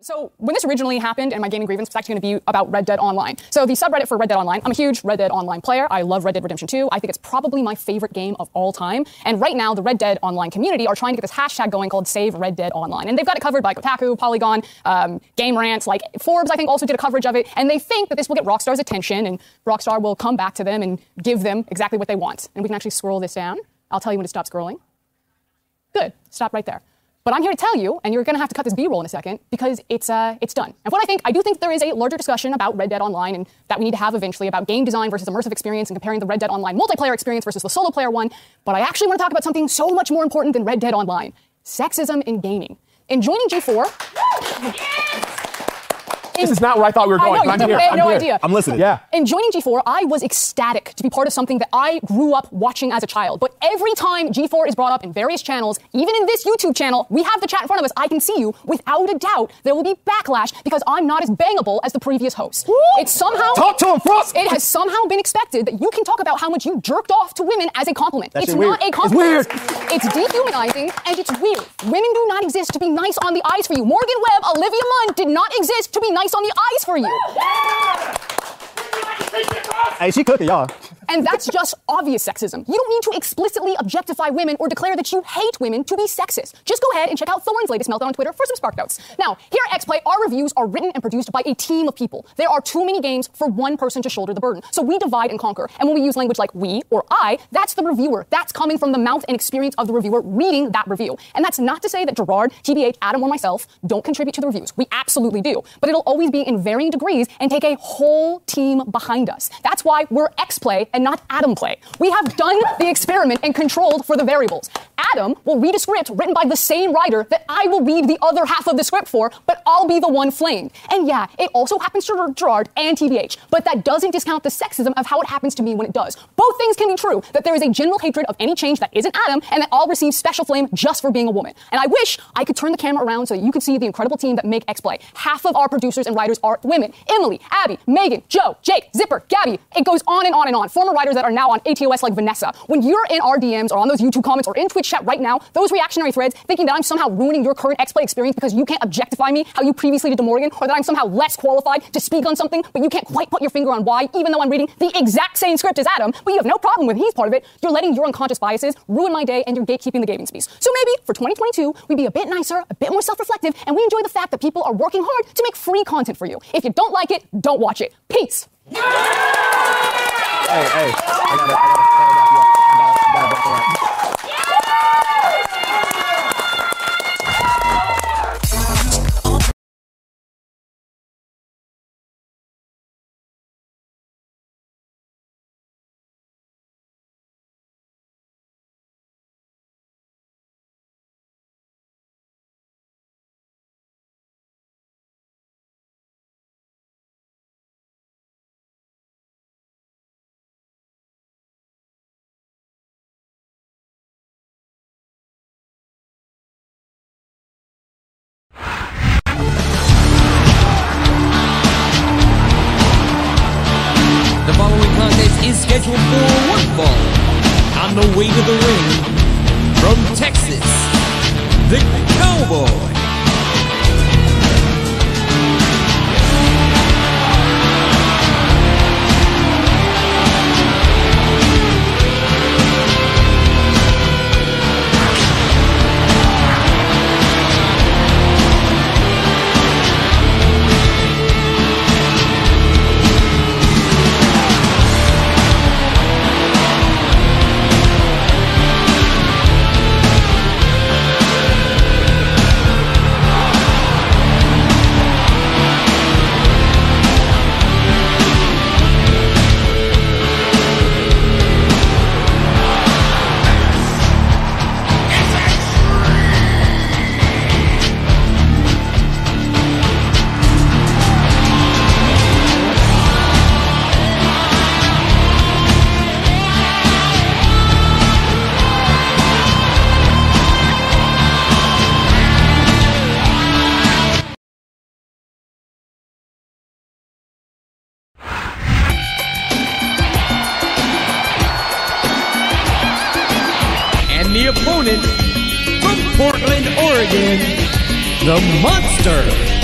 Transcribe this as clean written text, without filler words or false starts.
So when this originally happened and my gaming grievance was actually going to be about Red Dead Online. So the subreddit for Red Dead Online, I'm a huge Red Dead Online player. I love Red Dead Redemption 2. I think it's probably my favorite game of all time. And right now, the Red Dead Online community are trying to get this hashtag going called Save Red Dead Online. And they've got it covered by Kotaku, Polygon, Game Rants, like Forbes, I think, also did a coverage of it. And they think that this will get Rockstar's attention and Rockstar will come back to them and give them exactly what they want. And we can actually scroll this down. I'll tell you when to stop scrolling. Good. Stop right there. But I'm here to tell you, and you're going to have to cut this B-roll in a second, because it's done. And what I do think there is a larger discussion about Red Dead Online and that we need to have eventually about game design versus immersive experience and comparing the Red Dead Online multiplayer experience versus the solo player one. But I actually want to talk about something so much more important than Red Dead Online. Sexism in gaming. In joining G4... This is not where I thought we were going. I had no idea. I'm listening. Yeah. In joining G4, I was ecstatic to be part of something that I grew up watching as a child. But every time G4 is brought up in various channels, even in this YouTube channel, we have the chat in front of us. I can see you. Without a doubt, there will be backlash because I'm not as bangable as the previous host. It's somehow... Talk to him, Frosk! It has somehow been expected that you can talk about how much you jerked off to women as a compliment. It's not a compliment. It's weird. It's dehumanizing, and it's weird. Women do not exist to be nice on the eyes for you. Morgan Webb, Olivia Munn did not exist to be nice on the eyes for you. Hey, she cooking, y'all. And that's just obvious sexism. You don't need to explicitly objectify women or declare that you hate women to be sexist. Just go ahead and check out Thorne's latest meltdown on Twitter for some spark notes. Now, here at Xplay, our reviews are written and produced by a team of people. There are too many games for one person to shoulder the burden. So we divide and conquer. And when we use language like we or I, that's the reviewer. That's coming from the mouth and experience of the reviewer reading that review. And that's not to say that Gerard, TBH, Adam, or myself don't contribute to the reviews. We absolutely do. But it'll always be in varying degrees and take a whole team behind us. That's why we're Xplay and not Adam Play. We have done the experiment and controlled for the variables. Adam will read a script written by the same writer that I will read the other half of the script for, but I'll be the one flamed. And yeah, it also happens to Gerard and TBH, but that doesn't discount the sexism of how it happens to me when it does. Both things can be true, that there is a general hatred of any change that isn't Adam, and that I'll receive special flame just for being a woman. And I wish I could turn the camera around so that you could see the incredible team that make Xplay. Half of our producers and writers are women. Emily, Abby, Megan, Joe, Jake, Zipper, Gabby. It goes on and on and on. Former writers that are now on ATOS like Vanessa. When you're in our DMs or on those YouTube comments or in Twitch chat right now, those reactionary threads thinking that I'm somehow ruining your current Xplay experience because you can't objectify me how you previously did to Morgan, or that I'm somehow less qualified to speak on something, but you can't quite put your finger on why, even though I'm reading the exact same script as Adam, but you have no problem with he's part of it, you're letting your unconscious biases ruin my day and you're gatekeeping the gaming space. So maybe for 2022, we'd be a bit nicer, a bit more self-reflective, and we enjoy the fact that people are working hard to make free content for you. If you don't like it, don't watch it. Peace. Hey, I gotta is scheduled for one fall. On the way to the ring, from Texas, the Cowboy. The opponent from Portland, Oregon, the Monster.